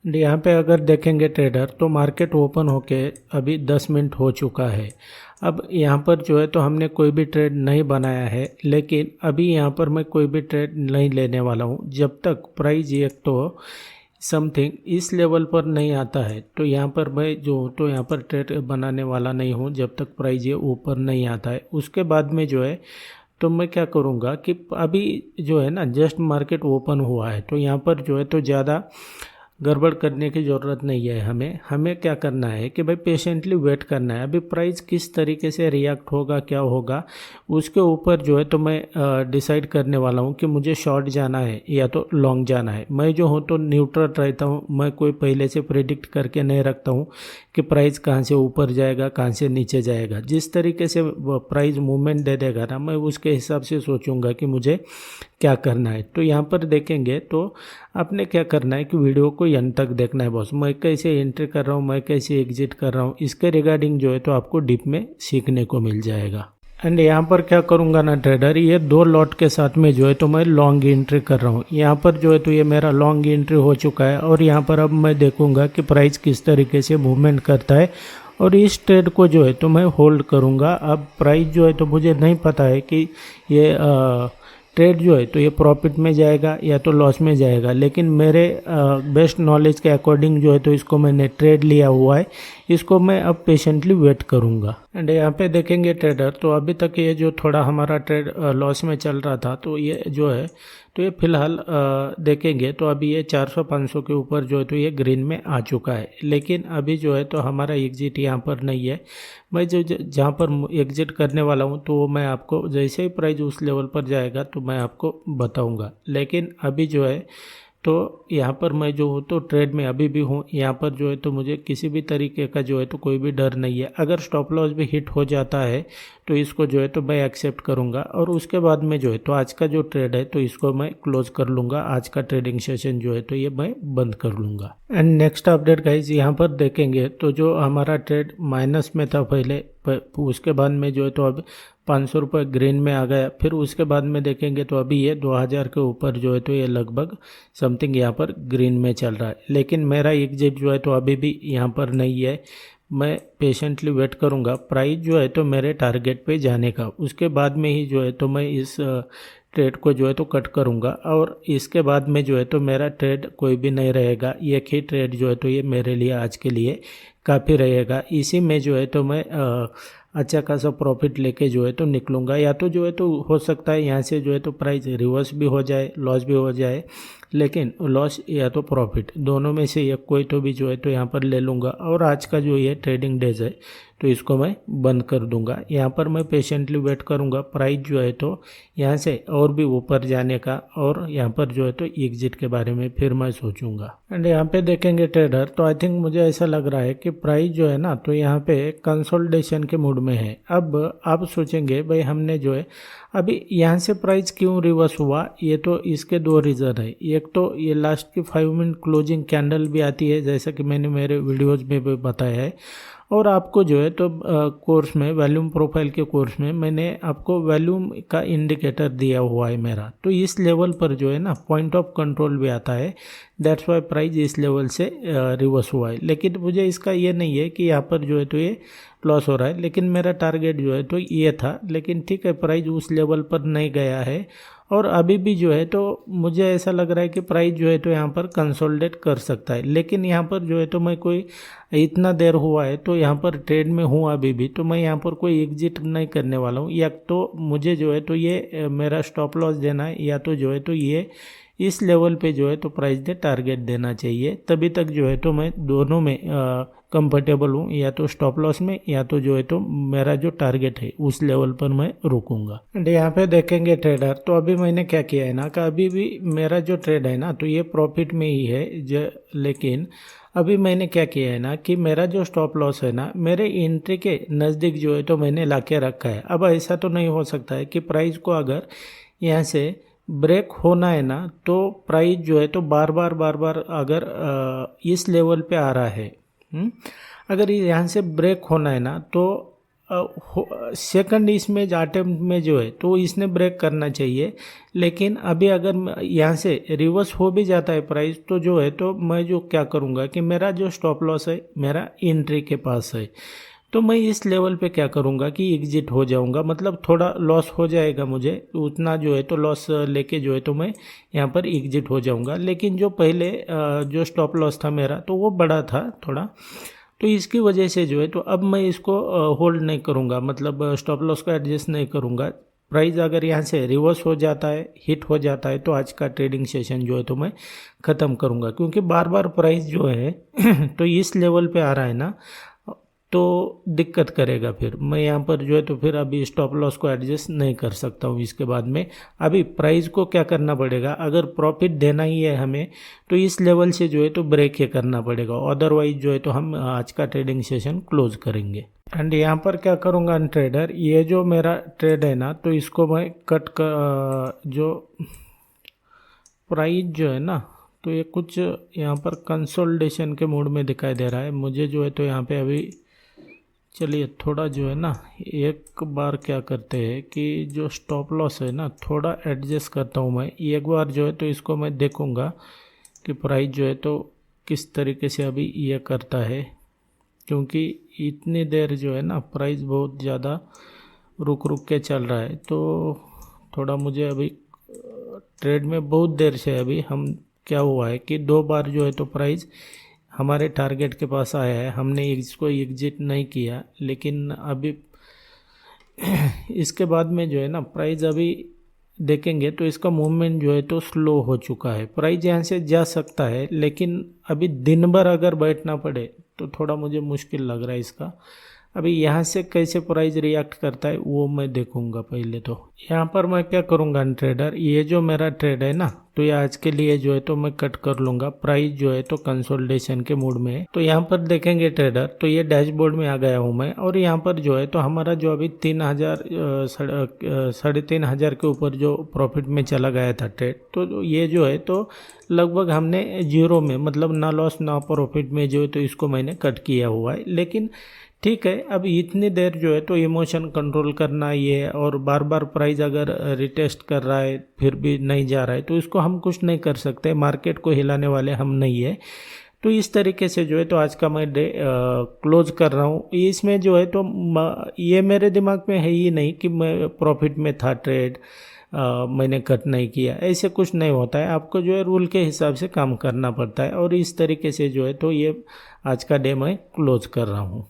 यहाँ पे अगर देखेंगे ट्रेडर तो मार्केट ओपन होके अभी 10 मिनट हो चुका है। अब यहाँ पर जो है तो हमने कोई भी ट्रेड नहीं बनाया है, लेकिन अभी यहाँ पर मैं कोई भी ट्रेड नहीं लेने वाला हूँ जब तक प्राइस एक तो समथिंग इस लेवल पर नहीं आता है। तो यहाँ पर मैं जो हूँ तो यहाँ पर ट्रेड बनाने वाला नहीं हूँ जब तक प्राइस ये ऊपर नहीं आता है। उसके बाद में जो है तो मैं क्या करूँगा कि अभी जो है ना जस्ट मार्केट ओपन हुआ है, तो यहाँ पर जो है तो ज़्यादा गड़बड़ करने की ज़रूरत नहीं है। हमें हमें क्या करना है कि भाई पेशेंटली वेट करना है। अभी प्राइस किस तरीके से रिएक्ट होगा, क्या होगा, उसके ऊपर जो है तो मैं डिसाइड करने वाला हूँ कि मुझे शॉर्ट जाना है या तो लॉन्ग जाना है। मैं जो हूँ तो न्यूट्रल रहता हूँ, मैं कोई पहले से प्रेडिक्ट करके नहीं रखता हूँ कि प्राइस कहाँ से ऊपर जाएगा, कहाँ से नीचे जाएगा। जिस तरीके से प्राइस मूवमेंट दे देगा ना, मैं उसके हिसाब से सोचूंगा कि मुझे क्या करना है। तो यहाँ पर देखेंगे तो आपने क्या करना है कि वीडियो को अंत तक देखना है बॉस। मैं कैसे एंट्री कर रहा हूँ, मैं कैसे एग्जिट कर रहा हूँ, इसके रिगार्डिंग जो है तो आपको डीप में सीखने को मिल जाएगा। एंड यहाँ पर क्या करूँगा ना ट्रेडर, ये 2 लॉट के साथ में जो है तो मैं लॉन्ग एंट्री कर रहा हूँ। यहाँ पर जो है तो ये मेरा लॉन्ग एंट्री हो चुका है और यहाँ पर अब मैं देखूँगा कि प्राइस किस तरीके से मूवमेंट करता है और इस ट्रेड को जो है तो मैं होल्ड करूँगा। अब प्राइस जो है तो मुझे नहीं पता है कि ये ट्रेड जो है तो ये प्रॉफिट में जाएगा या तो लॉस में जाएगा, लेकिन मेरे बेस्ट नॉलेज के अकॉर्डिंग जो है तो इसको मैंने ट्रेड लिया हुआ है। इसको मैं अब पेशेंटली वेट करूंगा। एंड यहाँ पे देखेंगे ट्रेडर तो अभी तक ये जो थोड़ा हमारा ट्रेड लॉस में चल रहा था, तो ये जो है तो ये फिलहाल देखेंगे तो अभी ये 400-500 के ऊपर जो है तो ये ग्रीन में आ चुका है। लेकिन अभी जो है तो हमारा एग्जिट यहाँ पर नहीं है। मैं जो जहाँ पर एग्जिट करने वाला हूँ तो वो मैं आपको जैसे ही प्राइस उस लेवल पर जाएगा तो मैं आपको बताऊँगा। लेकिन अभी जो है तो यहाँ पर मैं जो हूँ तो ट्रेड में अभी भी हूँ। यहाँ पर जो है तो मुझे किसी भी तरीके का जो है तो कोई भी डर नहीं है। अगर स्टॉप लॉस भी हिट हो जाता है तो इसको जो है तो मैं एक्सेप्ट करूँगा और उसके बाद में जो है तो आज का जो ट्रेड है तो इसको मैं क्लोज कर लूँगा। आज का ट्रेडिंग सेशन जो है तो ये मैं बंद कर लूँगा। एंड नेक्स्ट अपडेट गाइज यहाँ पर देखेंगे तो जो हमारा ट्रेड माइनस में था पहले, उसके बाद में जो है तो अब 500 रुपये ग्रीन में आ गया। फिर उसके बाद में देखेंगे तो अभी ये 2000 के ऊपर जो है तो ये लगभग समथिंग यहाँ पर ग्रीन में चल रहा है। लेकिन मेरा एग्जिट जो है तो अभी भी यहाँ पर नहीं है। मैं पेशेंटली वेट करूँगा प्राइस जो है तो मेरे टारगेट पे जाने का, उसके बाद में ही जो है तो मैं इस ट्रेड को जो है तो कट करूँगा और इसके बाद में जो है तो मेरा ट्रेड कोई भी नहीं रहेगा। एक ही ट्रेड जो है तो ये मेरे लिए आज के लिए काफ़ी रहेगा। इसी में जो है तो मैं अच्छा खासा प्रॉफिट लेके जो है तो निकलूँगा। या तो जो है तो हो सकता है यहाँ से जो है तो प्राइस रिवर्स भी हो जाए, लॉस भी हो जाए, लेकिन लॉस या तो प्रॉफिट दोनों में से एक कोई तो भी जो है तो यहाँ पर ले लूँगा और आज का जो ये ट्रेडिंग डेज है तो इसको मैं बंद कर दूंगा। यहाँ पर मैं पेशेंटली वेट करूँगा प्राइस जो है तो यहाँ से और भी ऊपर जाने का और यहाँ पर जो है तो एग्जिट के बारे में फिर मैं सोचूंगा। एंड यहाँ पे देखेंगे ट्रेडर तो आई थिंक मुझे ऐसा लग रहा है कि प्राइस जो है ना तो यहाँ पे कंसोलिडेशन के मूड में है। अब आप सोचेंगे भाई हमने जो है अभी यहाँ से प्राइस क्यों रिवर्स हुआ, ये तो इसके 2 रीज़न है। एक तो ये लास्ट की 5 मिनट क्लोजिंग कैंडल भी आती है जैसा कि मैंने मेरे वीडियोज़ में भी बताया है और आपको जो है तो कोर्स में वॉल्यूम प्रोफाइल के कोर्स में मैंने आपको वॉल्यूम का इंडिकेटर दिया हुआ है मेरा। तो इस लेवल पर जो है ना पॉइंट ऑफ कंट्रोल भी आता है, दैट्स वाई प्राइस इस लेवल से रिवर्स हुआ है। लेकिन मुझे इसका ये नहीं है कि यहाँ पर जो है तो ये लॉस हो रहा है, लेकिन मेरा टारगेट जो है तो ये था। लेकिन ठीक है प्राइस उस लेवल पर नहीं गया है और अभी भी जो है तो मुझे ऐसा लग रहा है कि प्राइस जो है तो यहाँ पर कंसोलिडेट कर सकता है। लेकिन यहाँ पर जो है तो मैं कोई इतना देर हुआ है तो यहाँ पर ट्रेड में हूँ अभी भी, तो मैं यहाँ पर कोई एग्जिट नहीं करने वाला हूँ। या तो मुझे जो है तो ये मेरा स्टॉप लॉस देना है या तो जो है तो ये इस लेवल पे जो है तो प्राइस दे टारगेट देना चाहिए। तभी तक जो है तो मैं दोनों में कंफर्टेबल हूँ, या तो स्टॉप लॉस में या तो जो है तो मेरा जो टारगेट है उस लेवल पर मैं रुकूंगा। एंड यहाँ पे देखेंगे ट्रेडर तो अभी मैंने क्या किया है ना कि अभी भी मेरा जो ट्रेड है ना तो ये प्रॉफिट में ही है। लेकिन अभी मैंने क्या किया है ना कि मेरा जो स्टॉप लॉस है ना मेरे एंट्री के नज़दीक जो है तो मैंने ला के रखा है। अब ऐसा तो नहीं हो सकता है कि प्राइस को अगर यहाँ से ब्रेक होना है ना तो प्राइस जो है तो बार बार अगर इस लेवल पे आ रहा है, अगर यहाँ से ब्रेक होना है ना तो सेकंड इसमें अटेम्प्ट में जो है तो इसने ब्रेक करना चाहिए, लेकिन अभी अगर यहाँ से रिवर्स हो भी जाता है प्राइस तो जो है तो मैं जो क्या करूँगा कि मेरा जो स्टॉप लॉस है मेरा एंट्री के पास है, तो मैं इस लेवल पे क्या करूँगा कि एग्जिट हो जाऊँगा, मतलब थोड़ा लॉस हो जाएगा मुझे, उतना जो है तो लॉस लेके जो है तो मैं यहाँ पर एग्जिट हो जाऊँगा। लेकिन जो पहले जो स्टॉप लॉस था मेरा तो वो बड़ा था थोड़ा, तो इसकी वजह से जो है तो अब मैं इसको होल्ड नहीं करूँगा, मतलब स्टॉप लॉस को एडजस्ट नहीं करूँगा। प्राइस अगर यहाँ से रिवर्स हो जाता है, हिट हो जाता है, तो आज का ट्रेडिंग सेशन जो है तो मैं ख़त्म करूँगा, क्योंकि बार बार प्राइस जो है तो इस लेवल पे आ रहा है ना, तो दिक्कत करेगा। फिर मैं यहाँ पर जो है तो फिर अभी स्टॉप लॉस को एडजस्ट नहीं कर सकता हूँ इसके बाद में। अभी प्राइस को क्या करना पड़ेगा, अगर प्रॉफिट देना ही है हमें तो इस लेवल से जो है तो ब्रेक ही करना पड़ेगा, अदरवाइज जो है तो हम आज का ट्रेडिंग सेशन क्लोज करेंगे। एंड यहाँ पर क्या करूँगा ट्रेडर, ये जो मेरा ट्रेड है ना तो इसको मैं कट कर जो प्राइस जो है ना तो ये कुछ यहाँ पर कंसोलिडेशन के मूड में दिखाई दे रहा है मुझे जो है तो यहाँ पे अभी। चलिए थोड़ा जो है ना एक बार क्या करते हैं कि जो स्टॉप लॉस है ना थोड़ा एडजस्ट करता हूँ मैं, एक बार जो है तो इसको मैं देखूँगा कि प्राइस जो है तो किस तरीके से अभी ये करता है, क्योंकि इतनी देर जो है ना प्राइस बहुत ज़्यादा रुक रुक के चल रहा है, तो थोड़ा मुझे अभी ट्रेड में बहुत देर से अभी हम क्या हुआ है कि 2 बार जो है तो प्राइस हमारे टारगेट के पास आया है, हमने इसको एग्जिट नहीं किया, लेकिन अभी इसके बाद में जो है ना प्राइस अभी देखेंगे तो इसका मूवमेंट जो है तो स्लो हो चुका है। प्राइस यहाँ से जा सकता है, लेकिन अभी दिन भर अगर बैठना पड़े तो थोड़ा मुझे मुश्किल लग रहा है इसका। अभी यहाँ से कैसे प्राइस रिएक्ट करता है वो मैं देखूंगा पहले। तो यहाँ पर मैं क्या करूँगा ट्रेडर, ये जो मेरा ट्रेड है ना तो ये आज के लिए जो है तो मैं कट कर लूँगा। प्राइस जो है तो कंसोलिडेशन के मूड में है, तो यहाँ पर देखेंगे ट्रेडर तो ये डैशबोर्ड में आ गया हूँ मैं, और यहाँ पर जो है तो हमारा जो अभी 3,500 के ऊपर जो प्रॉफिट में चला गया था ट्रेड, तो ये जो है तो लगभग हमने जीरो में, मतलब ना लॉस ना प्रॉफिट में जो है तो इसको मैंने कट किया हुआ है। लेकिन ठीक है, अब इतनी देर जो है तो इमोशन कंट्रोल करना ये, और बार बार प्राइस अगर रिटेस्ट कर रहा है फिर भी नहीं जा रहा है तो इसको हम कुछ नहीं कर सकते, मार्केट को हिलाने वाले हम नहीं है। तो इस तरीके से जो है तो आज का मैं डे क्लोज कर रहा हूँ। इसमें जो है तो ये मेरे दिमाग में है ही नहीं कि मैं प्रॉफिट में था ट्रेड, मैंने कट नहीं किया, ऐसे कुछ नहीं होता है। आपको जो है रूल के हिसाब से काम करना पड़ता है, और इस तरीके से जो है तो ये आज का डे मैं क्लोज कर रहा हूँ।